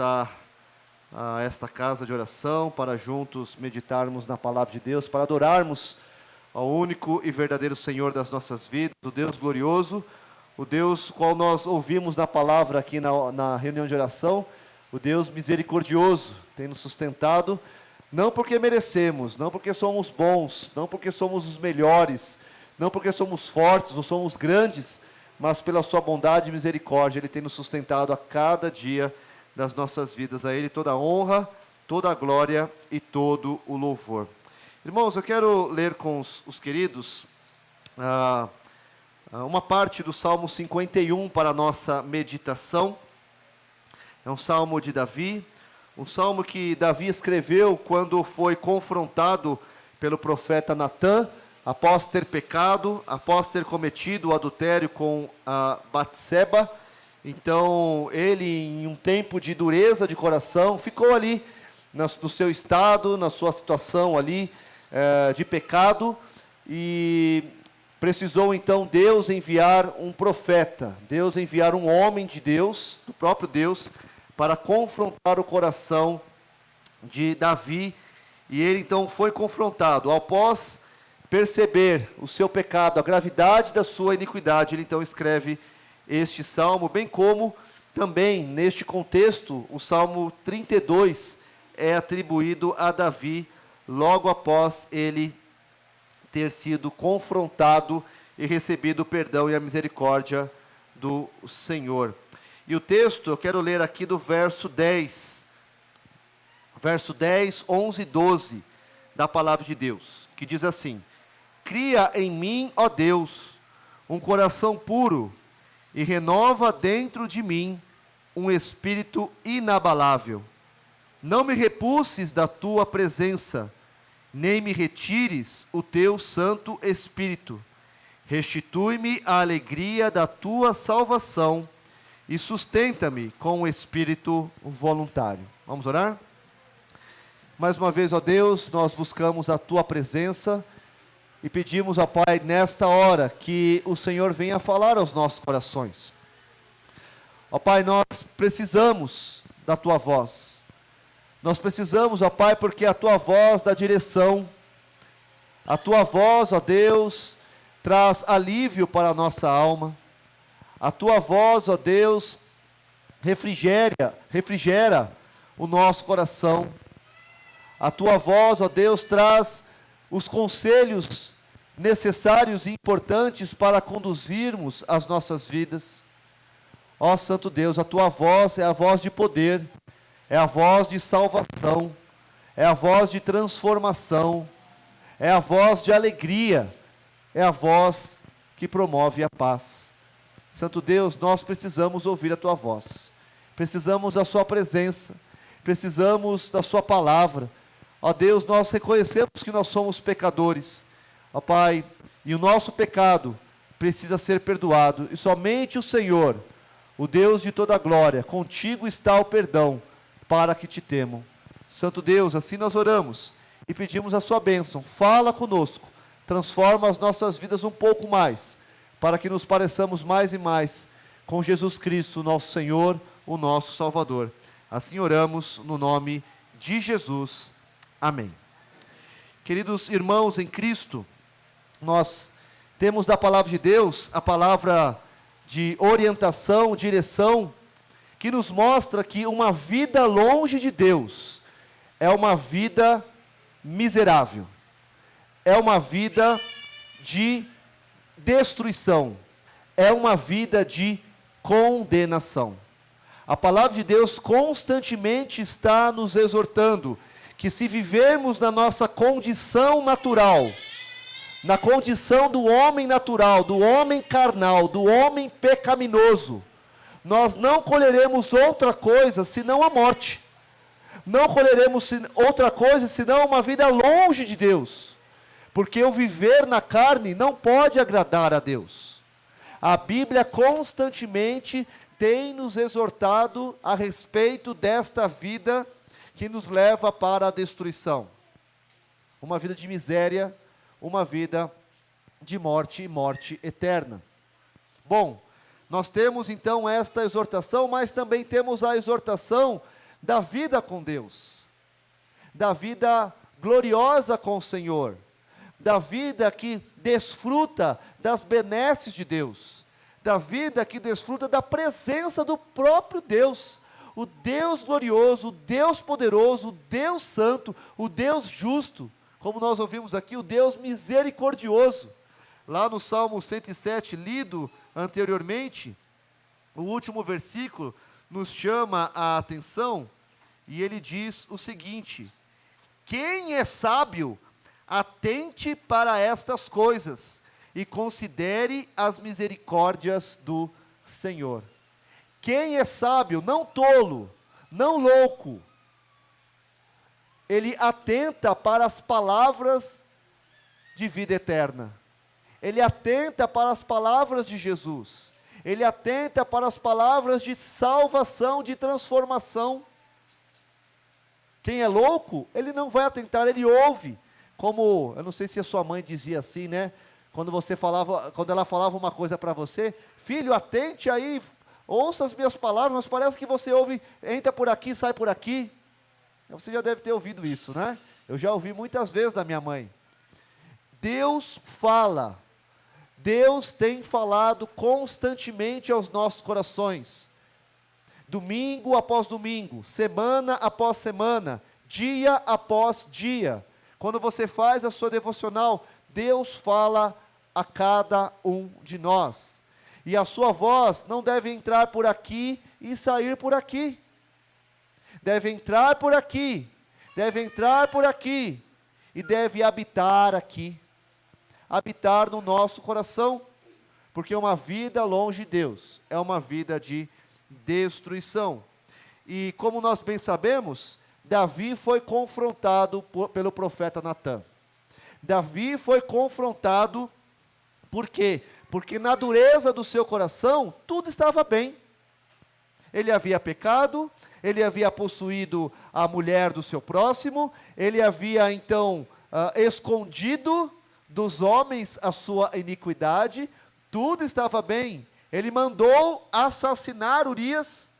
voltar a esta casa de oração para juntos meditarmos na palavra de Deus, para adorarmos ao único e verdadeiro Senhor das nossas vidas, o Deus glorioso, o Deus qual nós ouvimos na palavra aqui na reunião de oração, o Deus misericordioso, tem nos sustentado, não porque merecemos, não porque somos bons, não porque somos os melhores, não porque somos fortes ou somos grandes, mas pela sua bondade e misericórdia, Ele tem nos sustentado a cada dia das nossas vidas. A Ele toda a honra, toda a glória e todo o louvor. Irmãos, eu quero ler com os queridos uma parte do Salmo 51 para a nossa meditação. É um salmo de Davi, um salmo que Davi escreveu quando foi confrontado pelo profeta Natã, após ter pecado, após ter cometido o adultério com Batseba. Então, ele, em um tempo de dureza de coração, ficou ali no seu estado, na sua situação ali de pecado, e precisou então Deus enviar um profeta, Deus enviar um homem de Deus, do próprio Deus, para confrontar o coração de Davi. E ele então foi confrontado. Após perceber o seu pecado, a gravidade da sua iniquidade, ele então escreve este salmo, bem como também neste contexto o Salmo 32 é atribuído a Davi logo após ele ter sido confrontado e recebido o perdão e a misericórdia do Senhor. E o texto eu quero ler aqui do verso 10, 11 e 12 da palavra de Deus, que diz assim: Cria em mim, ó Deus, um coração puro, e renova dentro de mim um espírito inabalável. Não me repulses da tua presença, nem me retires o teu Santo Espírito. Restitui-me a alegria da tua salvação e sustenta-me com o espírito voluntário. Vamos orar? Mais uma vez, ó Deus, nós buscamos a tua presença e pedimos, ó Pai, nesta hora, que o Senhor venha falar aos nossos corações. Ó Pai, nós precisamos da tua voz. Nós precisamos, ó Pai, porque a tua voz dá direção. A tua voz, ó Deus, traz alívio para a nossa alma. A tua voz, ó Deus, refrigera o nosso coração. A tua voz, ó Deus, traz os conselhos necessários e importantes para conduzirmos as nossas vidas. Ó Santo Deus, a tua voz é a voz de poder, é a voz de salvação, é a voz de transformação, é a voz de alegria, é a voz que promove a paz. Santo Deus, nós precisamos ouvir a tua voz, precisamos da sua presença, precisamos da sua palavra. Ó Deus, nós reconhecemos que nós somos pecadores, ó Pai, e o nosso pecado precisa ser perdoado, e somente o Senhor, o Deus de toda glória, contigo está o perdão, para que te temam. Santo Deus, assim nós oramos, e pedimos a sua bênção, fala conosco, transforma as nossas vidas um pouco mais, para que nos pareçamos mais e mais com Jesus Cristo, nosso Senhor, o nosso Salvador. Assim oramos no nome de Jesus. Amém. Queridos irmãos em Cristo, nós temos da palavra de Deus a palavra de orientação, direção, que nos mostra que uma vida longe de Deus é uma vida miserável, é uma vida de destruição, é uma vida de condenação. A palavra de Deus constantemente está nos exortando que se vivermos na nossa condição natural, na condição do homem natural, do homem carnal, do homem pecaminoso, nós não colheremos outra coisa senão a morte. Não colheremos outra coisa senão uma vida longe de Deus. Porque o viver na carne não pode agradar a Deus. A Bíblia constantemente tem nos exortado a respeito desta vida que nos leva para a destruição. Uma vida de miséria, uma vida de morte e morte eterna. Bom, nós temos então esta exortação, mas também temos a exortação da vida com Deus, da vida gloriosa com o Senhor, da vida que desfruta das benesses de Deus, da vida que desfruta da presença do próprio Deus, o Deus glorioso, o Deus poderoso, o Deus santo, o Deus justo, como nós ouvimos aqui, o Deus misericordioso. Lá no Salmo 107, lido anteriormente, o último versículo nos chama a atenção, e ele diz o seguinte: quem é sábio, atente para estas coisas, e considere as misericórdias do Senhor. Quem é sábio, não tolo, não louco, ele atenta para as palavras de vida eterna, ele atenta para as palavras de Jesus, ele atenta para as palavras de salvação, de transformação. Quem é louco, ele não vai atentar, ele ouve, como, eu não sei se a sua mãe dizia assim, né? Quando ela falava uma coisa para você: filho, atente aí, ouça as minhas palavras, mas parece que você ouve, entra por aqui, sai por aqui. Você já deve ter ouvido isso, né? Eu já ouvi muitas vezes da minha mãe. Deus fala, Deus tem falado constantemente aos nossos corações, domingo após domingo, semana após semana, dia após dia. Quando você faz a sua devocional, Deus fala a cada um de nós, e a sua voz não deve entrar por aqui e sair por aqui, deve entrar por aqui, deve entrar por aqui, e deve habitar aqui, habitar no nosso coração, porque uma vida longe de Deus é uma vida de destruição. E como nós bem sabemos, Davi foi confrontado pelo profeta Natã. Davi foi confrontado, por quê? Porque na dureza do seu coração, tudo estava bem. Ele havia pecado, ele havia possuído a mulher do seu próximo, ele havia então escondido dos homens a sua iniquidade, tudo estava bem. Ele mandou assassinar Urias,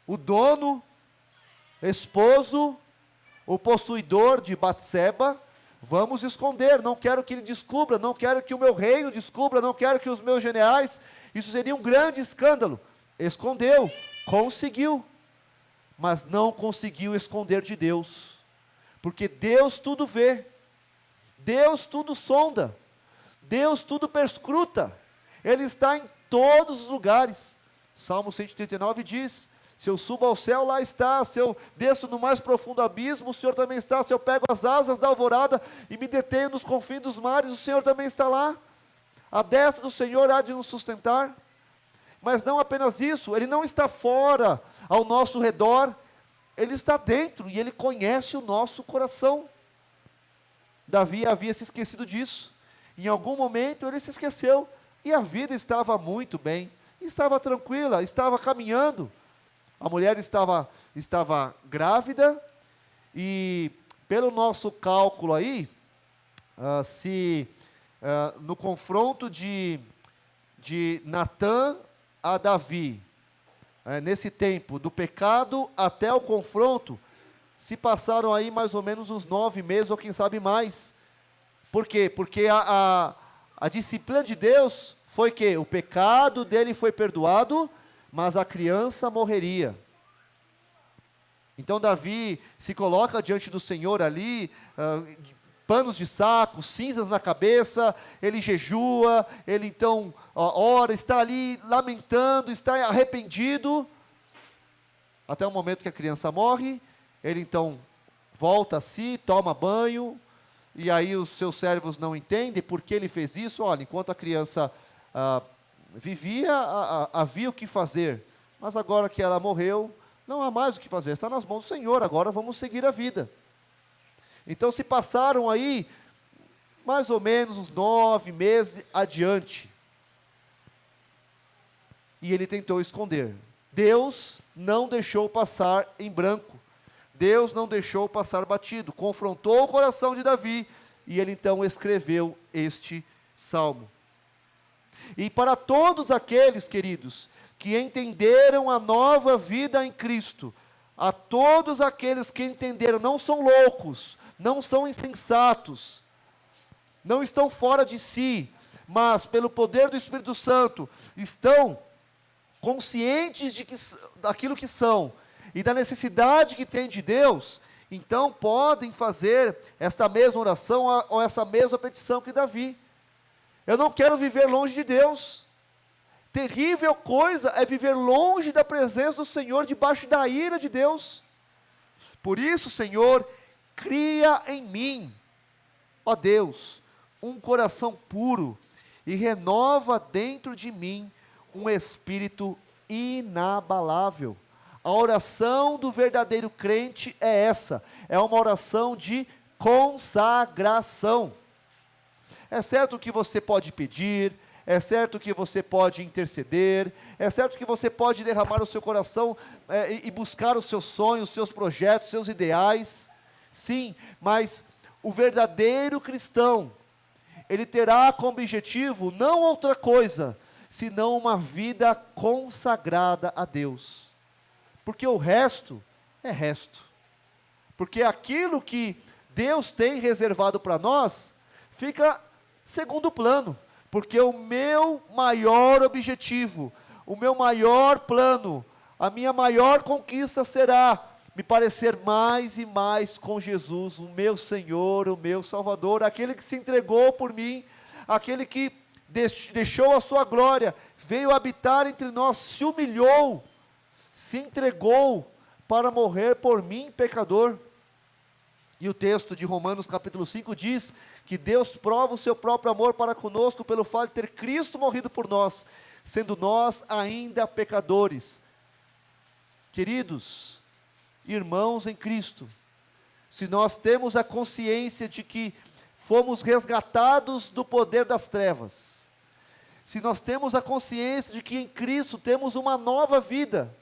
o dono, esposo, o possuidor de Batseba. Vamos esconder, não quero que ele descubra, não quero que o meu reino descubra, não quero que os meus generais, isso seria um grande escândalo. Escondeu, conseguiu, mas não conseguiu esconder de Deus, porque Deus tudo vê, Deus tudo sonda, Deus tudo perscruta, Ele está em todos os lugares. Salmo 139 diz: se eu subo ao céu, lá está. Se eu desço no mais profundo abismo, o Senhor também está. Se eu pego as asas da alvorada e me detenho nos confins dos mares, o Senhor também está lá. A destra do Senhor há de nos sustentar. Mas não apenas isso, Ele não está fora, ao nosso redor, Ele está dentro, e Ele conhece o nosso coração. Davi havia se esquecido disso. Em algum momento ele se esqueceu, e a vida estava muito bem, estava tranquila, estava caminhando. A mulher estava grávida, e pelo nosso cálculo aí, no confronto de Natã a Davi, nesse tempo, do pecado até o confronto, se passaram aí mais ou menos uns 9 meses, ou quem sabe mais. Por quê? Porque a disciplina de Deus foi que o pecado dele foi perdoado, mas a criança morreria. Então Davi se coloca diante do Senhor ali, panos de saco, cinzas na cabeça, ele jejua, ele então ora, está ali lamentando, está arrependido, até o momento que a criança morre. Ele então volta a si, toma banho, e aí os seus servos não entendem por que ele fez isso. Olha, enquanto a criança vivia, havia o que fazer, mas agora que ela morreu, não há mais o que fazer, está nas mãos do Senhor, agora vamos seguir a vida. Então se passaram aí, mais ou menos uns 9 meses adiante, e ele tentou esconder. Deus não deixou passar em branco, Deus não deixou passar batido, confrontou o coração de Davi, e ele então escreveu este salmo. E para todos aqueles, queridos, que entenderam a nova vida em Cristo, a todos aqueles que entenderam, não são loucos, não são insensatos, não estão fora de si, mas pelo poder do Espírito Santo, estão conscientes daquilo que são, e da necessidade que têm de Deus, então podem fazer esta mesma oração, ou essa mesma petição que Davi. Eu não quero viver longe de Deus. Terrível coisa é viver longe da presença do Senhor, debaixo da ira de Deus. Por isso, Senhor, cria em mim, ó Deus, um coração puro, e renova dentro de mim um espírito inabalável. A oração do verdadeiro crente é essa, é uma oração de consagração. É certo que você pode pedir, é certo que você pode interceder, é certo que você pode derramar o seu coração e buscar os seus sonhos, os seus projetos, os seus ideais, sim, mas o verdadeiro cristão, ele terá como objetivo não outra coisa, senão uma vida consagrada a Deus, porque o resto é resto, porque aquilo que Deus tem reservado para nós, fica segundo plano, porque o meu maior objetivo, o meu maior plano, a minha maior conquista será me parecer mais e mais com Jesus, o meu Senhor, o meu Salvador, aquele que se entregou por mim, aquele que deixou a sua glória, veio habitar entre nós, se humilhou, se entregou para morrer por mim, pecador. E o texto de Romanos capítulo 5 diz que Deus prova o seu próprio amor para conosco pelo fato de ter Cristo morrido por nós, sendo nós ainda pecadores. Queridos, irmãos em Cristo, se nós temos a consciência de que fomos resgatados do poder das trevas, se nós temos a consciência de que em Cristo temos uma nova vida,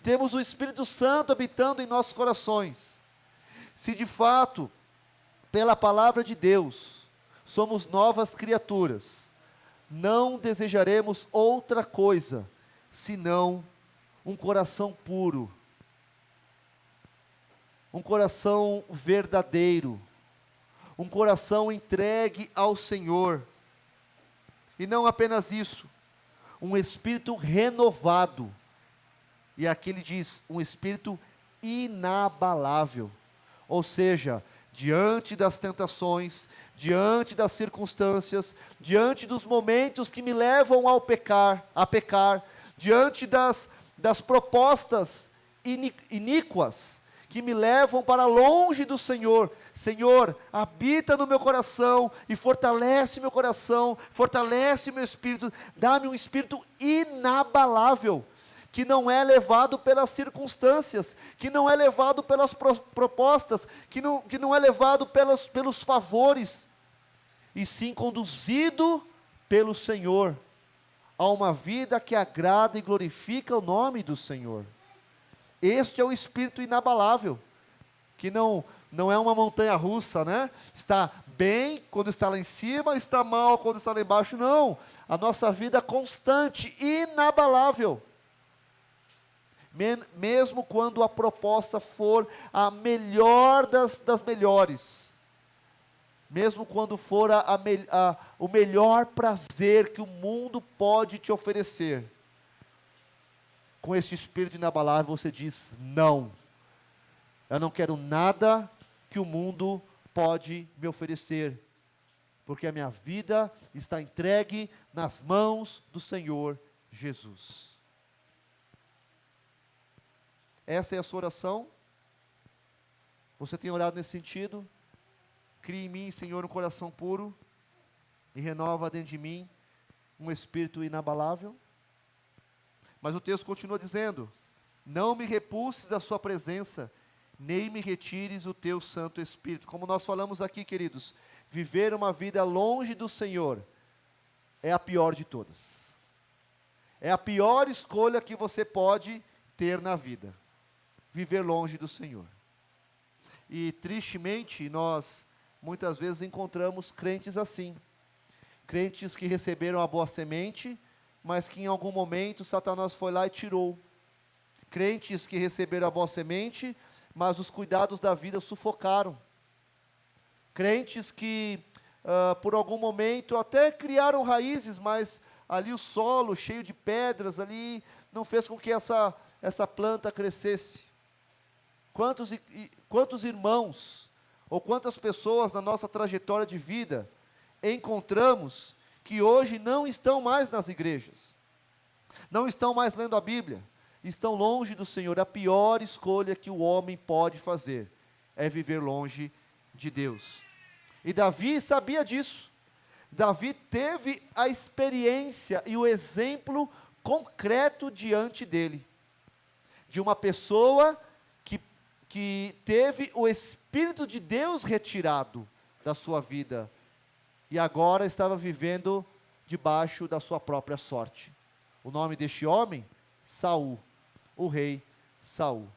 temos o Espírito Santo habitando em nossos corações, se de fato, pela palavra de Deus, somos novas criaturas, não desejaremos outra coisa, senão um coração puro, um coração verdadeiro, um coração entregue ao Senhor, e não apenas isso, um espírito renovado, e aqui ele diz, um espírito inabalável, ou seja, diante das tentações, diante das circunstâncias, diante dos momentos que me levam a pecar, diante das propostas iníquas, que me levam para longe do Senhor. Senhor, habita no meu coração, e fortalece meu coração, fortalece meu espírito, dá-me um espírito inabalável, que não é levado pelas circunstâncias, que não é levado pelas propostas, que não é levado pelos favores, e sim conduzido pelo Senhor, a uma vida que agrada e glorifica o nome do Senhor. Este é o espírito inabalável, que não é uma montanha russa, né? Está bem quando está lá em cima, está mal quando está lá embaixo, não. A nossa vida é constante, inabalável. Mesmo quando a proposta for a melhor das melhores, mesmo quando for o melhor prazer que o mundo pode te oferecer, com esse espírito inabalável você diz, não, eu não quero nada que o mundo pode me oferecer, porque a minha vida está entregue nas mãos do Senhor Jesus. Essa é a sua oração? Você tem orado nesse sentido? Cria em mim, Senhor, um coração puro, e renova dentro de mim um espírito inabalável. Mas o texto continua dizendo, não me repulses da sua presença, nem me retires o teu Santo Espírito. Como nós falamos aqui, queridos, viver uma vida longe do Senhor é a pior de todas. É a pior escolha que você pode ter na vida. Viver longe do Senhor. E tristemente nós muitas vezes encontramos crentes assim, crentes que receberam a boa semente, mas que em algum momento Satanás foi lá e tirou, crentes que receberam a boa semente, mas os cuidados da vida sufocaram. Crentes que, por algum momento, até criaram raízes, mas ali o solo, cheio de pedras, ali não fez com que essa planta crescesse. Quantos irmãos, ou quantas pessoas na nossa trajetória de vida encontramos que hoje não estão mais nas igrejas, não estão mais lendo a Bíblia, estão longe do Senhor. A pior escolha que o homem pode fazer é viver longe de Deus. E Davi sabia disso. Davi teve a experiência e o exemplo concreto diante dele, de uma pessoa que teve o Espírito de Deus retirado da sua vida, e agora estava vivendo debaixo da sua própria sorte. O nome deste homem? Saul, o rei Saul.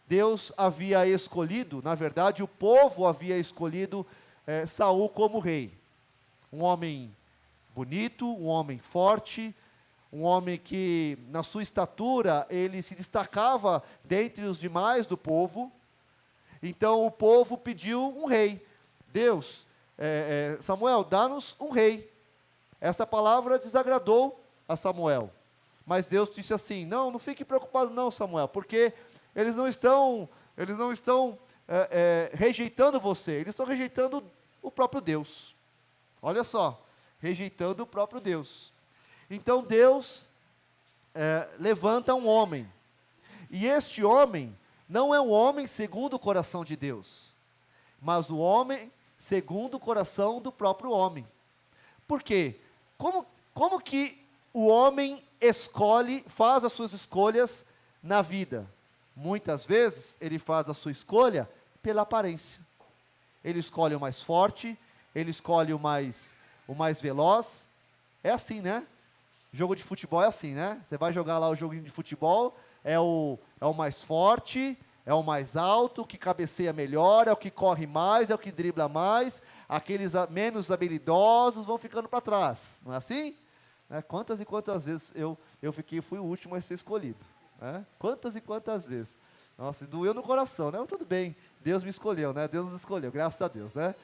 Deus havia escolhido, na verdade o povo havia escolhido Saul como rei. Um homem bonito, um homem forte, um homem que na sua estatura ele se destacava dentre os demais do povo. Então o povo pediu um rei. Deus, Samuel, dá-nos um rei. Essa palavra desagradou a Samuel, mas Deus disse assim: não fique preocupado não, Samuel, porque eles não estão rejeitando você, eles estão rejeitando o próprio Deus. Olha só, rejeitando o próprio Deus. Então Deus levanta um homem, e este homem não é um homem segundo o coração de Deus, mas o homem segundo o coração do próprio homem. Por quê? Como que o homem faz as suas escolhas na vida? Muitas vezes ele faz a sua escolha pela aparência. Ele escolhe o mais forte, ele escolhe o mais veloz. É assim, né? Jogo de futebol é assim, né? Você vai jogar lá o joguinho de futebol, é o mais forte, é o mais alto, o que cabeceia melhor, é o que corre mais, é o que dribla mais. Aqueles menos habilidosos vão ficando para trás. Não é assim? Quantas e quantas vezes eu fui o último a ser escolhido. Quantas e quantas vezes. Nossa, doeu no coração, né? Mas tudo bem, Deus me escolheu, né? Deus nos escolheu, graças a Deus, né?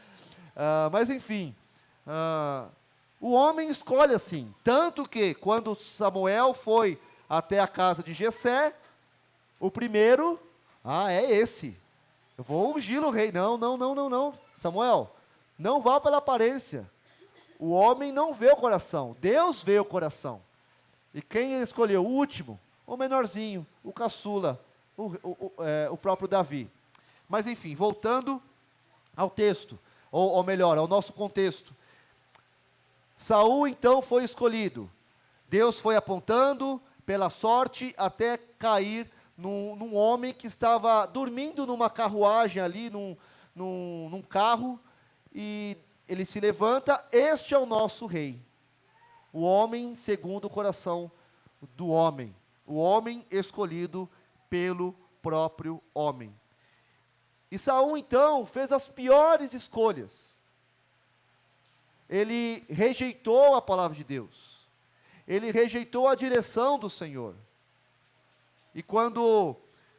Mas enfim, o homem escolhe assim. Tanto que quando Samuel foi até a casa de Jessé, o primeiro, é esse. Eu vou ungir o rei. Não. Samuel, não vá pela aparência. O homem não vê o coração, Deus vê o coração. E quem ele escolheu? O último, o menorzinho, o caçula, o próprio Davi. Mas enfim, voltando ao texto, ou melhor, ao nosso contexto. Saul então foi escolhido. Deus foi apontando pela sorte até cair num homem que estava dormindo numa carruagem ali, num carro, e ele se levanta. Este é o nosso rei, o homem segundo o coração do homem, o homem escolhido pelo próprio homem. E Saul então fez as piores escolhas. Ele rejeitou a palavra de Deus, ele rejeitou a direção do Senhor. E quando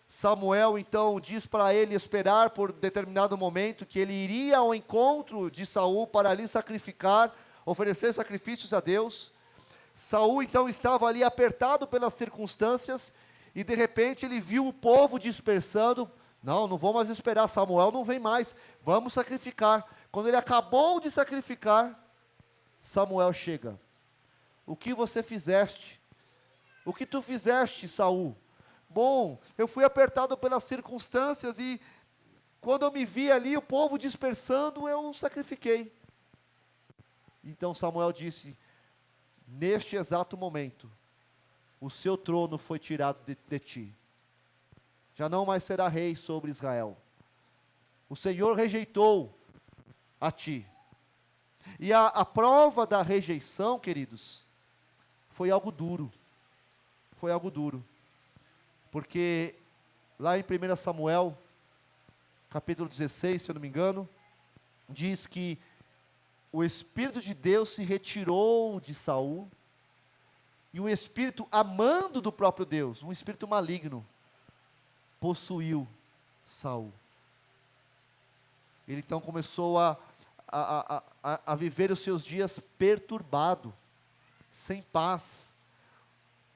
Samuel então diz para ele esperar por determinado momento, que ele iria ao encontro de Saul para ali sacrificar, oferecer sacrifícios a Deus, Saul então estava ali apertado pelas circunstâncias, e de repente ele viu o povo dispersando. Não vou mais esperar, Samuel não vem mais, vamos sacrificar. Quando ele acabou de sacrificar, Samuel chega. O que você fizeste? O que tu fizeste, Saul? Bom, eu fui apertado pelas circunstâncias, e quando eu me vi ali, o povo dispersando, eu sacrifiquei. Então Samuel disse: neste exato momento, o seu trono foi tirado de ti. Já não mais será rei sobre Israel. O Senhor rejeitou a ti. E a prova da rejeição, queridos, foi algo duro. Foi algo duro. Porque lá em 1 Samuel, capítulo 16, se eu não me engano, diz que o Espírito de Deus se retirou de Saul, e um espírito amando do próprio Deus, um espírito maligno, possuiu Saul. Ele então começou a viver os seus dias perturbado, sem paz.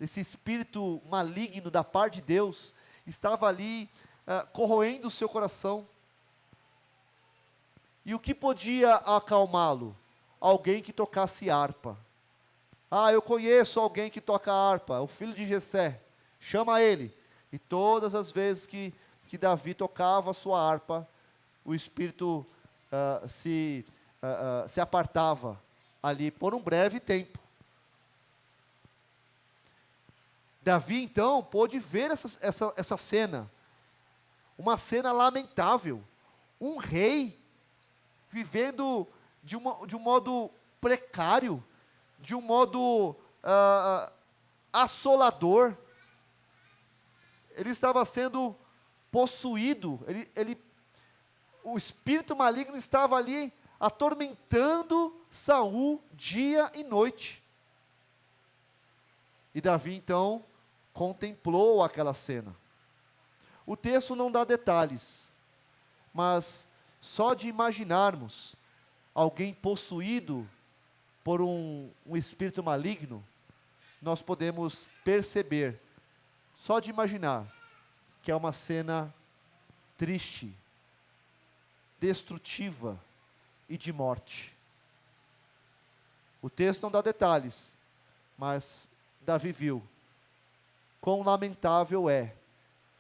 Esse espírito maligno da parte de Deus estava ali corroendo o seu coração. E o que podia acalmá-lo? Alguém que tocasse harpa. Ah, eu conheço alguém que toca harpa, o filho de Jessé, chama ele. E todas as vezes que Davi tocava a sua harpa, o espírito se apartava ali por um breve tempo. Davi então pôde ver essa cena, uma cena lamentável, um rei vivendo de um modo precário, de um modo assolador. Ele estava sendo possuído, o espírito maligno estava ali atormentando Saul dia e noite. E Davi então contemplou aquela cena. O texto não dá detalhes, mas só de imaginarmos alguém possuído por um espírito maligno, nós podemos perceber, só de imaginar, que é uma cena triste, destrutiva e de morte. O texto não dá detalhes, mas Davi viu quão lamentável é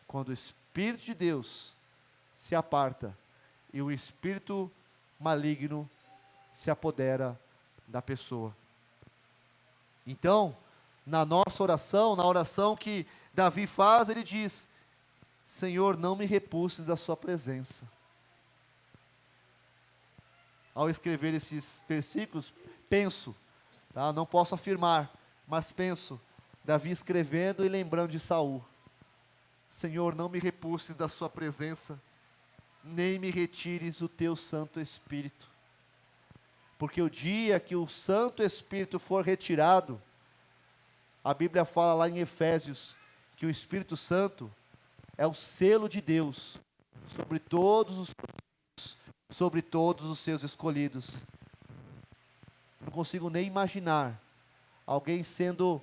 quando o Espírito de Deus se aparta e o espírito maligno se apodera da pessoa. Então, na nossa oração, na oração que Davi faz, ele diz: Senhor, não me repulses da sua presença. Ao escrever esses versículos, penso, não posso afirmar, mas penso, Davi escrevendo e lembrando de Saul: Senhor, não me repulses da sua presença, nem me retires o teu Santo Espírito. Porque o dia que o Santo Espírito for retirado, a Bíblia fala lá em Efésios, que o Espírito Santo é o selo de Deus sobre todos os seus escolhidos. Não consigo nem imaginar alguém sendo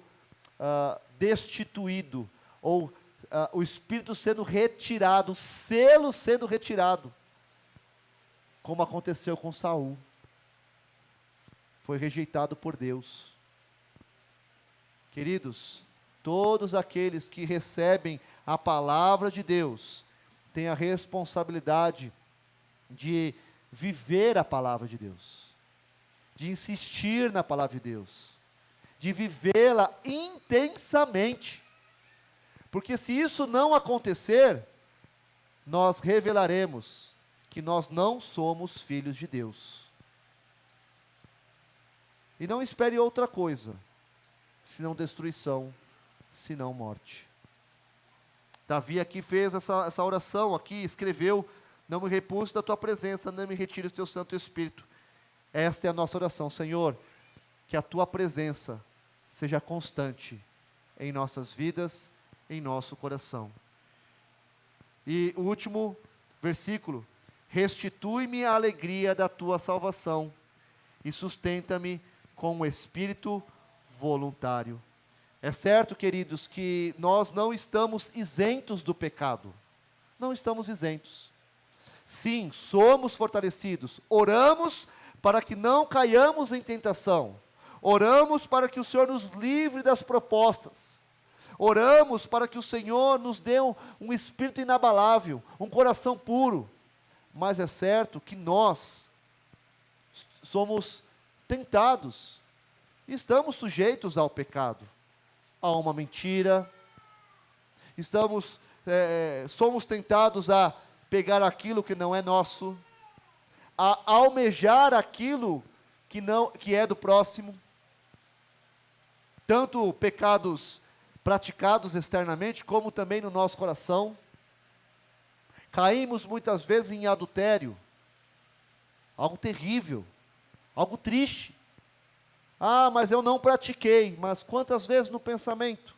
destituído, ou o Espírito sendo retirado, o selo sendo retirado, como aconteceu com Saul. Foi rejeitado por Deus. Queridos, todos aqueles que recebem a palavra de Deus têm a responsabilidade de viver a palavra de Deus, de insistir na palavra de Deus, de vivê-la intensamente. Porque se isso não acontecer, nós revelaremos que nós não somos filhos de Deus. E não espere outra coisa, senão destruição, senão morte. Davi aqui fez essa oração, aqui escreveu: não me repulse da tua presença, não me retire o teu Santo Espírito. Esta é a nossa oração, Senhor, que a tua presença seja constante em nossas vidas, em nosso coração. E o último versículo: restitui-me a alegria da tua salvação e sustenta-me com um espírito voluntário. É certo, queridos, que nós não estamos isentos do pecado. Não estamos isentos. Sim, somos fortalecidos. Oramos para que não caiamos em tentação. Oramos para que o Senhor nos livre das propostas. Oramos para que o Senhor nos dê um espírito inabalável, um coração puro. Mas é certo que nós somos tentados, estamos sujeitos ao pecado, a uma mentira, somos tentados a pegar aquilo que não é nosso, a almejar aquilo que é do próximo, tanto pecados praticados externamente, como também no nosso coração. Caímos muitas vezes em adultério, algo terrível, algo triste. Mas eu não pratiquei. Mas quantas vezes no pensamento?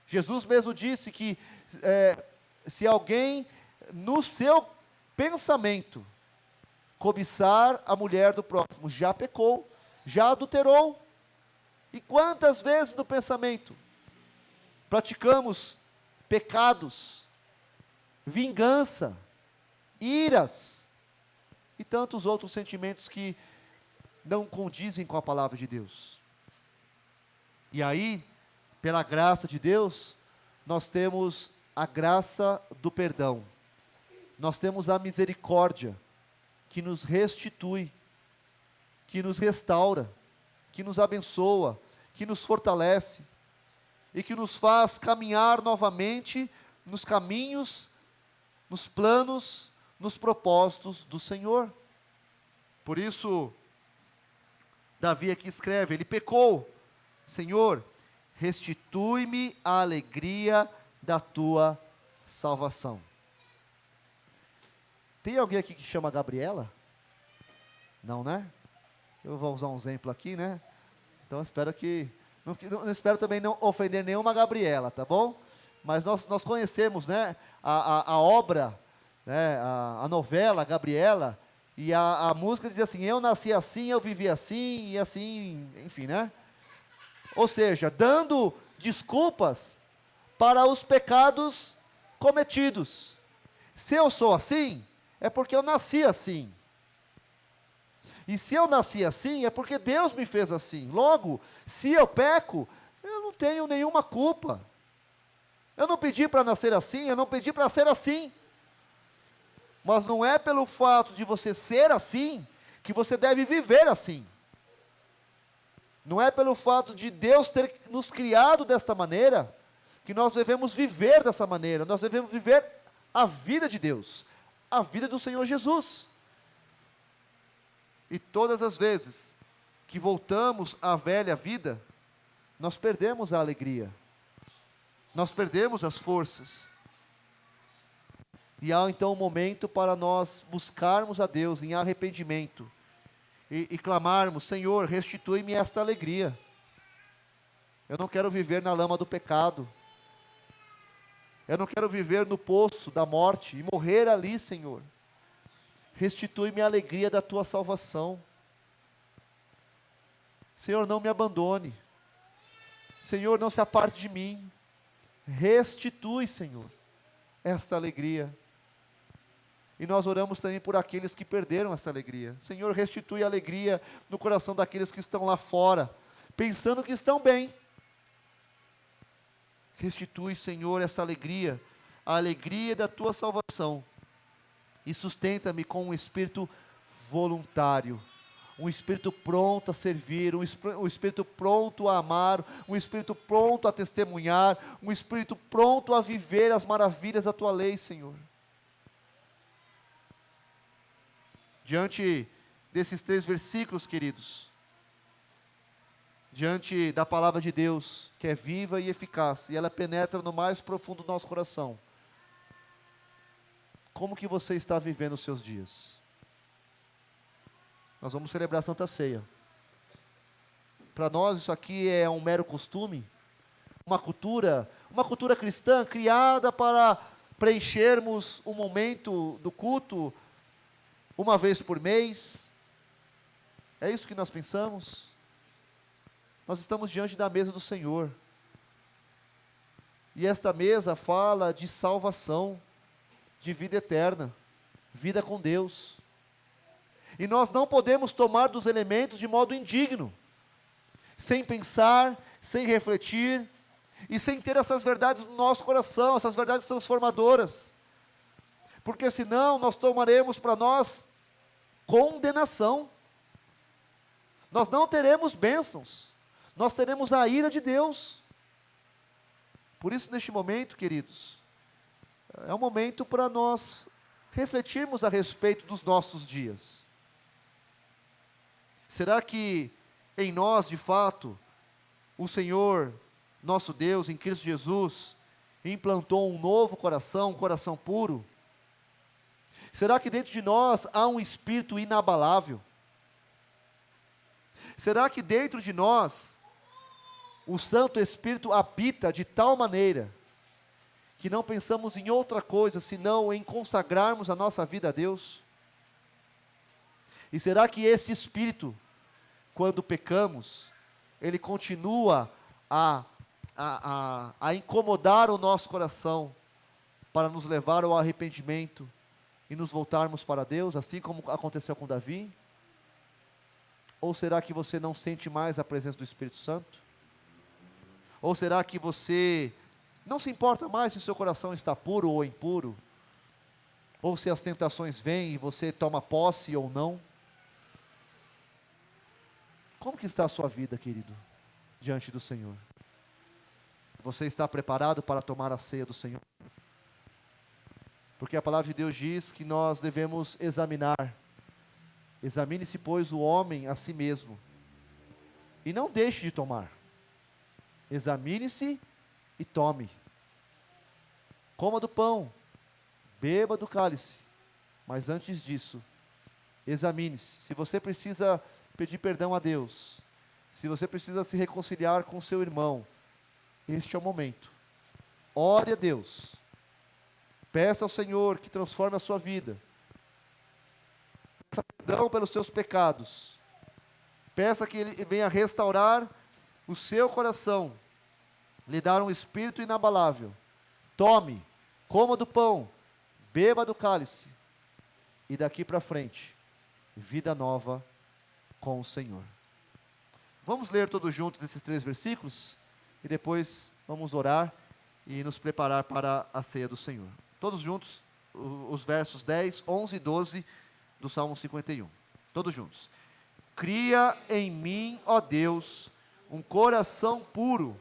Jesus mesmo disse que se alguém no seu pensamento cobiçar a mulher do próximo, já pecou, já adulterou. E quantas vezes no pensamento praticamos pecados, vingança, iras e tantos outros sentimentos que não condizem com a palavra de Deus. E aí, pela graça de Deus, nós temos a graça do perdão. Nós temos a misericórdia que nos restitui, que nos restaura, que nos abençoa, que nos fortalece e que nos faz caminhar novamente nos caminhos, nos planos, nos propósitos do Senhor. Por isso, Davi aqui escreve, ele pecou. Senhor, restitui-me a alegria da tua salvação. Tem alguém aqui que chama Gabriela? Não, né? Eu vou usar um exemplo aqui, né? Então espero que... Não espero também não ofender nenhuma Gabriela, tá bom? Mas nós conhecemos, né? A obra, né? A novela Gabriela, e a música diz assim, eu nasci assim, eu vivi assim, e assim, enfim, né? Ou seja, dando desculpas para os pecados cometidos. Se eu sou assim, é porque eu nasci assim. E se eu nasci assim, é porque Deus me fez assim. Logo, se eu peco, eu não tenho nenhuma culpa. Eu não pedi para nascer assim, eu não pedi para ser assim. Mas não é pelo fato de você ser assim, que você deve viver assim. Não é pelo fato de Deus ter nos criado desta maneira, que nós devemos viver dessa maneira. Nós devemos viver a vida de Deus, a vida do Senhor Jesus. E todas as vezes que voltamos à velha vida, nós perdemos a alegria, nós perdemos as forças. E há então um momento para nós buscarmos a Deus em arrependimento e clamarmos, Senhor, restitui-me esta alegria. Eu não quero viver na lama do pecado. Eu não quero viver no poço da morte e morrer ali, Senhor. Restitui-me a alegria da tua salvação. Senhor, não me abandone. Senhor, não se aparte de mim. Restitui, Senhor, esta alegria. E nós oramos também por aqueles que perderam essa alegria. Senhor, restitui a alegria no coração daqueles que estão lá fora, pensando que estão bem. Restitui, Senhor, essa alegria, a alegria da tua salvação. E sustenta-me com um espírito voluntário, um espírito pronto a servir, um espírito pronto a amar, um espírito pronto a testemunhar, um espírito pronto a viver as maravilhas da tua lei, Senhor. Diante desses 3 versículos, queridos, diante da palavra de Deus, que é viva e eficaz, e ela penetra no mais profundo do nosso coração, como que você está vivendo os seus dias? Nós vamos celebrar a Santa Ceia. Para nós isso aqui é um mero costume, uma cultura cristã criada para preenchermos o momento do culto uma vez por mês. É isso que nós pensamos? Nós estamos diante da mesa do Senhor. E esta mesa fala de salvação, de vida eterna, vida com Deus. E nós não podemos tomar dos elementos de modo indigno, sem pensar, sem refletir, e sem ter essas verdades no nosso coração, essas verdades transformadoras. Porque senão nós tomaremos para nós condenação. Nós não teremos bênçãos, nós teremos a ira de Deus. Por isso, neste momento, queridos, é um momento para nós refletirmos a respeito dos nossos dias. Será que em nós, de fato, o Senhor, nosso Deus, em Cristo Jesus, implantou um novo coração, um coração puro? Será que dentro de nós há um espírito inabalável? Será que dentro de nós o Santo Espírito habita de tal maneira que não pensamos em outra coisa senão em consagrarmos a nossa vida a Deus? E será que esse Espírito, quando pecamos, ele continua a incomodar o nosso coração para nos levar ao arrependimento e nos voltarmos para Deus, assim como aconteceu com Davi? Ou será que você não sente mais a presença do Espírito Santo? Ou será que você não se importa mais se o seu coração está puro ou impuro? Ou se as tentações vêm e você toma posse ou não? Como que está a sua vida, querido, diante do Senhor? Você está preparado para tomar a ceia do Senhor? Porque a palavra de Deus diz que nós devemos examinar. Examine-se, pois, o homem a si mesmo, e não deixe de tomar. Examine-se e tome. Coma do pão, beba do cálice, mas antes disso, examine-se. Se você precisa pedir perdão a Deus, se você precisa se reconciliar com seu irmão, este é o momento. Ore a Deus, peça ao Senhor que transforme a sua vida, peça perdão pelos seus pecados, peça que Ele venha restaurar o seu coração, lhe dar um espírito inabalável. Tome, coma do pão, beba do cálice, e daqui para frente, vida nova com o Senhor. Vamos ler todos juntos esses 3 versículos, e depois vamos orar e nos preparar para a ceia do Senhor. Todos juntos, os versos 10, 11 e 12 do Salmo 51. Todos juntos. Cria em mim, ó Deus, um coração puro,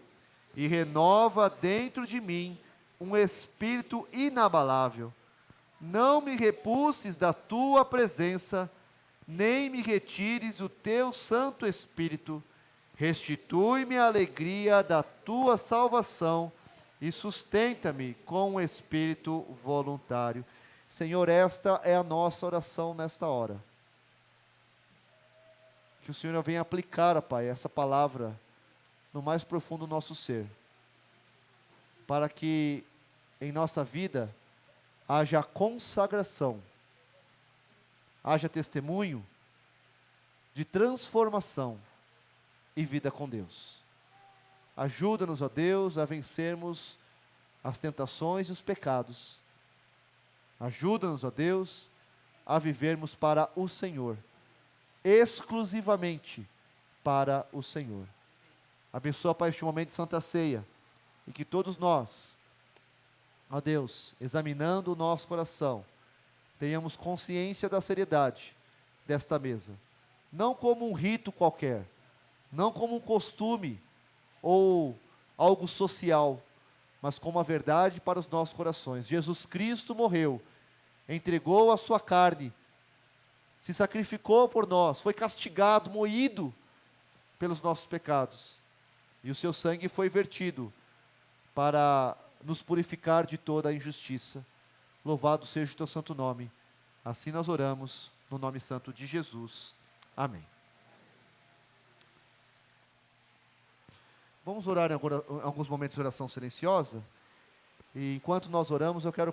e renova dentro de mim um espírito inabalável. Não me repulses da tua presença, nem me retires o teu Santo Espírito. Restitui-me a alegria da tua salvação e sustenta-me com um espírito voluntário. Senhor, esta é a nossa oração nesta hora. Que o Senhor venha aplicar, ó Pai, essa palavra no mais profundo do nosso ser, para que em nossa vida haja consagração, haja testemunho de transformação e vida com Deus. Ajuda-nos, ó Deus, a vencermos as tentações e os pecados. Ajuda-nos, ó Deus, a vivermos para o Senhor, exclusivamente para o Senhor. Abençoa, Pai, este momento de Santa Ceia, e que todos nós, ó Deus, examinando o nosso coração, tenhamos consciência da seriedade desta mesa, não como um rito qualquer, não como um costume ou algo social, mas como a verdade para os nossos corações. Jesus Cristo morreu, entregou a sua carne, se sacrificou por nós, foi castigado, moído pelos nossos pecados, e o seu sangue foi vertido para nos purificar de toda a injustiça. Louvado seja o teu santo nome. Assim nós oramos, no nome santo de Jesus. Amém. Vamos orar em alguns momentos de oração silenciosa. E enquanto nós oramos, eu quero